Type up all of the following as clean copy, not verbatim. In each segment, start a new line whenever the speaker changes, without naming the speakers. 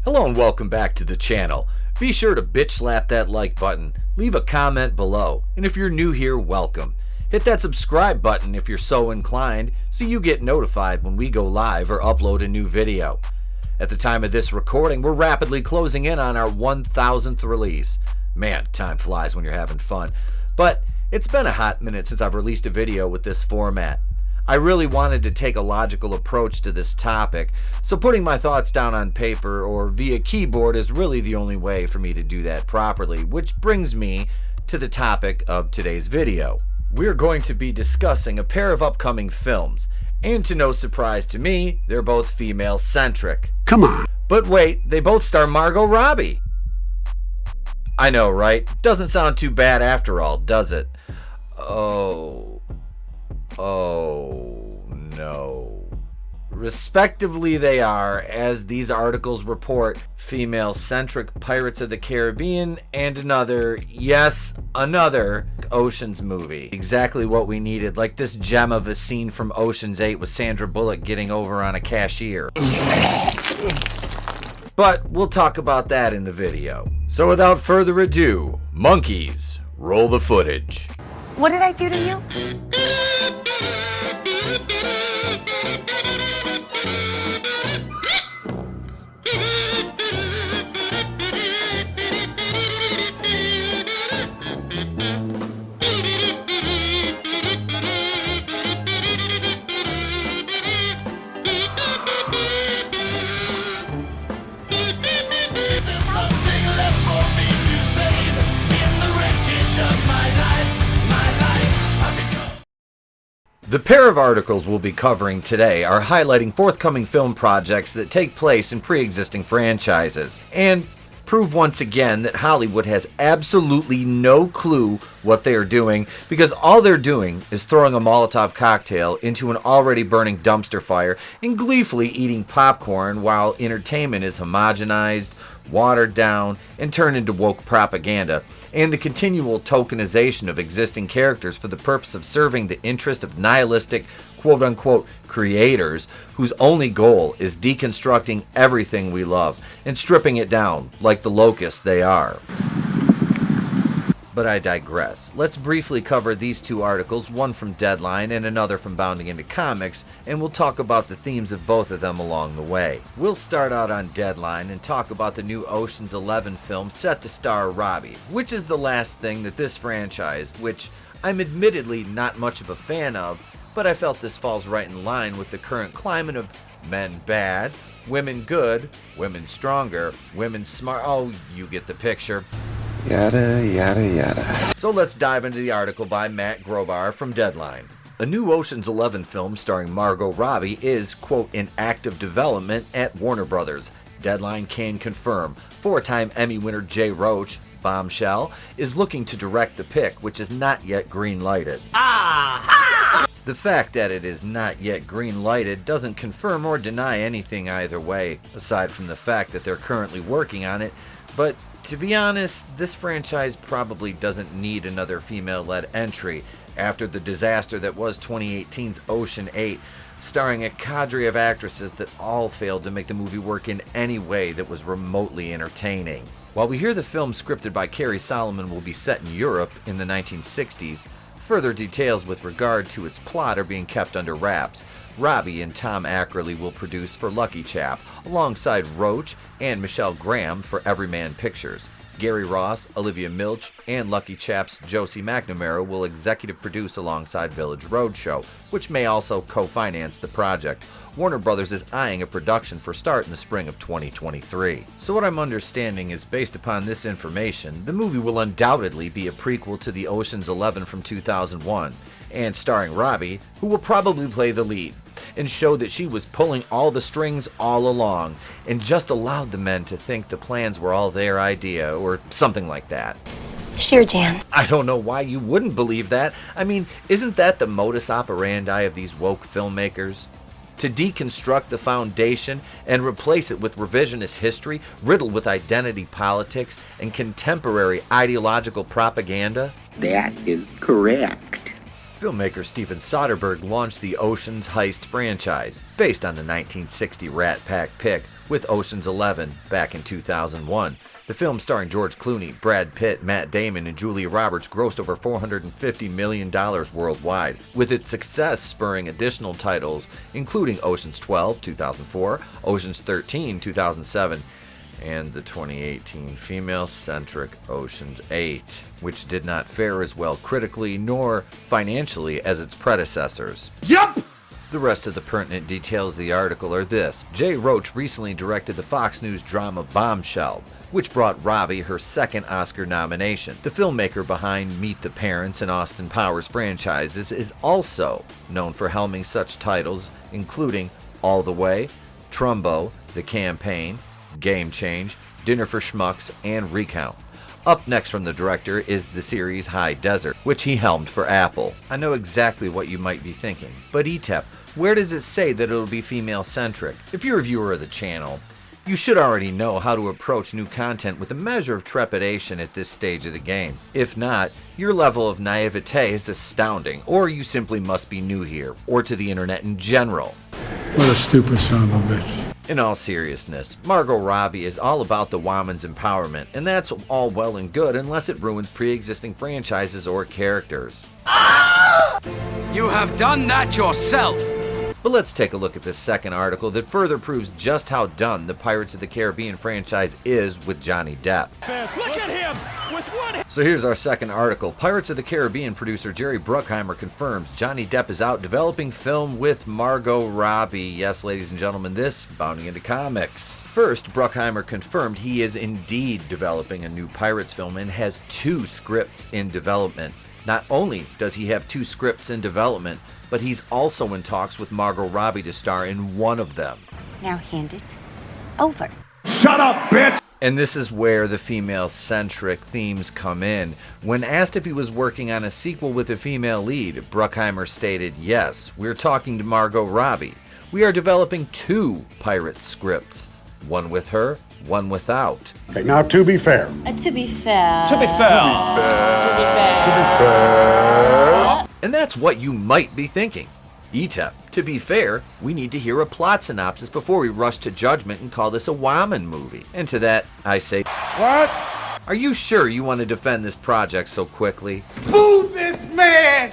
Hello and welcome back to the channel. Be sure to bitch slap that like button, leave a comment below, and if you're new here, welcome. Hit that subscribe button if you're so inclined so you get notified when we go live or upload a new video. At the time of this recording, we're rapidly closing in on our 1000th release. Man, time flies when you're having fun. But it's been a hot minute since I've released a video with this format. I really wanted to take a logical approach to this topic, so putting my thoughts down on paper or via keyboard is really the only way for me to do that properly, which brings me to the topic of today's video. We're going to be discussing a pair of upcoming films, and to no surprise to me, they're both female-centric.
Come on.
But wait, they both star Margot Robbie. I know, right? Doesn't sound too bad after all, does it? Oh no. Respectively they are, as these articles report, female-centric Pirates of the Caribbean and another Ocean's movie. Exactly what we needed, like this gem of a scene from Ocean's 8 with Sandra Bullock getting over on a cashier. But we'll talk about that in the video. So without further ado, monkeys, roll the footage.
What did I do to you?
The pair of articles we'll be covering today are highlighting forthcoming film projects that take place in pre-existing franchises, and prove once again that Hollywood has absolutely no clue what they are doing, because all they're doing is throwing a Molotov cocktail into an already burning dumpster fire and gleefully eating popcorn while entertainment is homogenized, watered down, and turned into woke propaganda, and the continual tokenization of existing characters for the purpose of serving the interest of nihilistic, quote-unquote, creators whose only goal is deconstructing everything we love and stripping it down like the locusts they are. But I digress. Let's briefly cover these two articles, one from Deadline and another from Bounding Into Comics, and we'll talk about the themes of both of them along the way. We'll start out on Deadline and talk about the new Ocean's 11 film set to star Robbie, which is the last thing that this franchise, which I'm admittedly not much of a fan of, but I felt this falls right in line with the current climate of men bad, women good, women stronger, women smart. Oh, you get the picture.
Yada, yada, yada.
So let's dive into the article by Matt Grobar from Deadline. A new Ocean's 11 film starring Margot Robbie is, quote, in active development at Warner Brothers. Deadline can confirm. Four-time Emmy winner Jay Roach, Bombshell, is looking to direct the pick, which is not yet green-lighted. The fact that it is not yet green-lighted doesn't confirm or deny anything either way, aside from the fact that they're currently working on it. But to be honest, this franchise probably doesn't need another female-led entry after the disaster that was 2018's Ocean 8, starring a cadre of actresses that all failed to make the movie work in any way that was remotely entertaining. While we hear the film scripted by Carrie Solomon will be set in Europe in the 1960s, further details with regard to its plot are being kept under wraps. Robbie and Tom Ackerley will produce for Lucky Chap, alongside Roach and Michelle Graham for Everyman Pictures. Gary Ross, Olivia Milch, and Lucky Chap's Josie McNamara will executive produce alongside Village Roadshow, which may also co-finance the project. Warner Brothers is eyeing a production for start in the spring of 2023. So what I'm understanding is, based upon this information, the movie will undoubtedly be a prequel to the Ocean's 11 from 2001, and starring Robbie, who will probably play the lead, and show that she was pulling all the strings all along, and just allowed the men to think the plans were all their idea, or something like that.
Sure, Dan.
I don't know why you wouldn't believe that. I mean, isn't that the modus operandi of these woke filmmakers? To deconstruct the foundation and replace it with revisionist history riddled with identity politics and contemporary ideological propaganda?
That is correct.
Filmmaker Steven Soderbergh launched the Ocean's Heist franchise, based on the 1960 Rat Pack pick, with Ocean's 11 back in 2001. The film, starring George Clooney, Brad Pitt, Matt Damon, and Julia Roberts, grossed over $450 million worldwide, with its success spurring additional titles, including Ocean's 12, 2004, Ocean's 13, 2007, and the 2018 female-centric Ocean's 8, which did not fare as well critically nor financially as its predecessors.
Yup!
The rest of the pertinent details of the article are this. Jay Roach recently directed the Fox News drama Bombshell, which brought Robbie her second Oscar nomination. The filmmaker behind Meet the Parents and Austin Powers franchises is also known for helming such titles including All the Way, Trumbo, The Campaign, Game Change, Dinner for Schmucks, and Recount. Up next from the director is the series High Desert, which he helmed for Apple. I know exactly what you might be thinking, but ETEP, where does it say that it'll be female-centric? If you're a viewer of the channel, you should already know how to approach new content with a measure of trepidation at this stage of the game. If not, your level of naivete is astounding, or you simply must be new here, or to the internet in general.
What a stupid son of a bitch.
In all seriousness, Margot Robbie is all about the woman's empowerment, and that's all well and good unless it ruins pre-existing franchises or characters.
You have done that yourself!
But let's take a look at this second article that further proves just how done the Pirates of the Caribbean franchise is with Johnny Depp.
Look at him! With one hand!
So here's our second article. Pirates of the Caribbean producer Jerry Bruckheimer confirms Johnny Depp is out developing film with Margot Robbie. Yes, ladies and gentlemen, this bounding into comics. First, Bruckheimer confirmed he is indeed developing a new Pirates film and has 2 scripts in development. Not only does he have 2 scripts in development, but he's also in talks with Margot Robbie to star in one of them.
Now hand it over.
Shut up, bitch!
And this is where the female-centric themes come in. When asked if he was working on a sequel with a female lead, Bruckheimer stated, "Yes, we're talking to Margot Robbie. We are developing 2 pirate scripts. One with her, one without."
Okay, now to be fair.
To be fair.
And that's what you might be thinking. ETEP, to be fair, we need to hear a plot synopsis before we rush to judgment and call this a woman movie. And to that, I say,
What?
are you sure you want to defend this project so quickly?
Boo this man!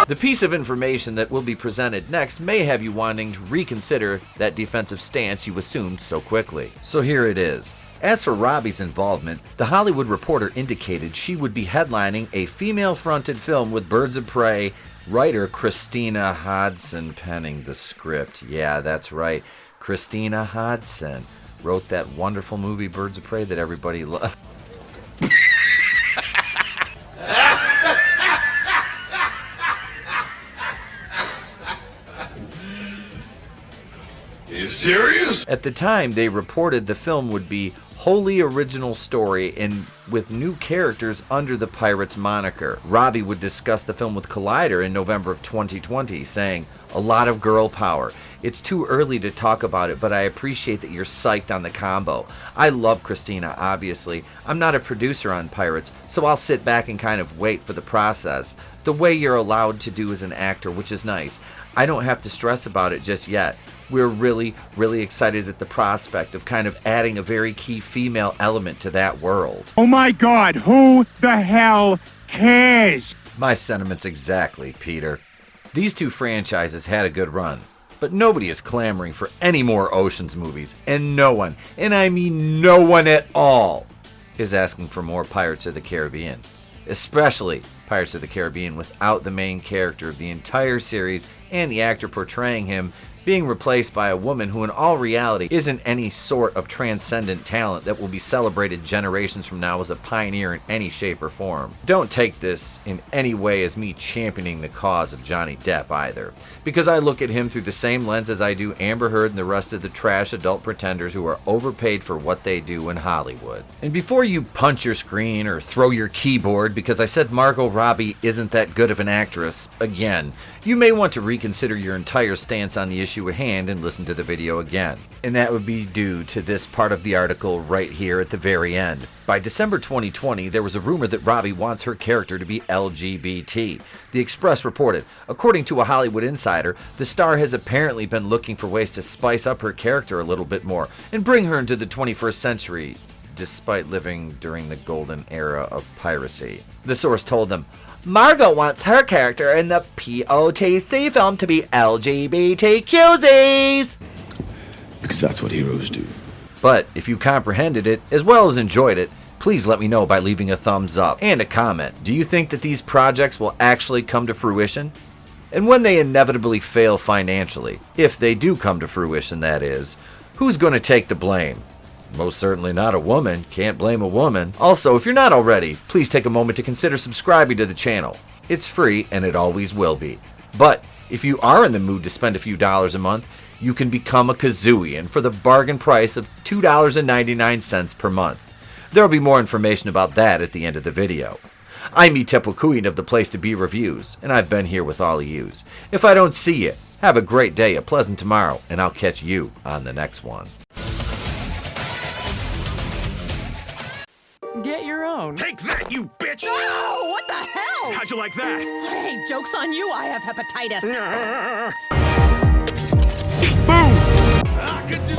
The piece of information that will be presented next may have you wanting to reconsider that defensive stance you assumed so quickly. So here it is. As for Robbie's involvement, The Hollywood Reporter indicated she would be headlining a female-fronted film with Birds of Prey writer Christina Hodson penning the script. Yeah, that's right. Christina Hodson wrote that wonderful movie Birds of Prey that everybody loved.
Are you serious?
At the time, they reported the film would be wholly original story and with new characters under the Pirates moniker. Robbie would discuss the film with Collider in November of 2020, saying, "A lot of girl power. It's too early to talk about it, but I appreciate that you're psyched on the combo. I love Christina, obviously. I'm not a producer on Pirates, so I'll sit back and kind of wait for the process. The way you're allowed to do as an actor, which is nice. I don't have to stress about it just yet. We're really, really excited at the prospect of kind of adding a very key female element to that world."
Oh my god, who the hell cares?
My sentiments exactly, Peter. These 2 franchises had a good run, but nobody is clamoring for any more Oceans movies, and no one, and I mean no one at all, is asking for more Pirates of the Caribbean. Especially Pirates of the Caribbean without the main character of the entire series and the actor portraying him being replaced by a woman who in all reality isn't any sort of transcendent talent that will be celebrated generations from now as a pioneer in any shape or form. Don't take this in any way as me championing the cause of Johnny Depp either, because I look at him through the same lens as I do Amber Heard and the rest of the trash adult pretenders who are overpaid for what they do in Hollywood. And before you punch your screen or throw your keyboard because I said Margot Robbie isn't that good of an actress, again, you may want to reconsider your entire stance on the issue at hand and listen to the video again. And that would be due to this part of the article right here at the very end. By December 2020, there was a rumor that Robbie wants her character to be LGBT. The Express reported, according to a Hollywood insider, the star has apparently been looking for ways to spice up her character a little bit more and bring her into the 21st century, despite living during the golden era of piracy. The source told them, Margot wants her character in the POTC film to be LGBTQZs!
Because that's what heroes do.
But if you comprehended it as well as enjoyed it, please let me know by leaving a thumbs up and a comment. Do you think that these projects will actually come to fruition? And when they inevitably fail financially, if they do come to fruition that is, who's going to take the blame? Most certainly not a woman. Can't blame a woman. Also, if you're not already, please take a moment to consider subscribing to the channel. It's free and it always will be. But if you are in the mood to spend a few dollars a month, you can become a Kazooian for the bargain price of $2.99 per month. There will be more information about that at the end of the video. I'm Infinitale of the Place to Be Reviews, and I've been here with all of yous. If I don't see you, have a great day, a pleasant tomorrow, and I'll catch you on the next one.
Get your own.
Take that, you bitch!
Oh, what the hell?
How'd you like that?
Hey, joke's on you. I have hepatitis.
Boom! I could do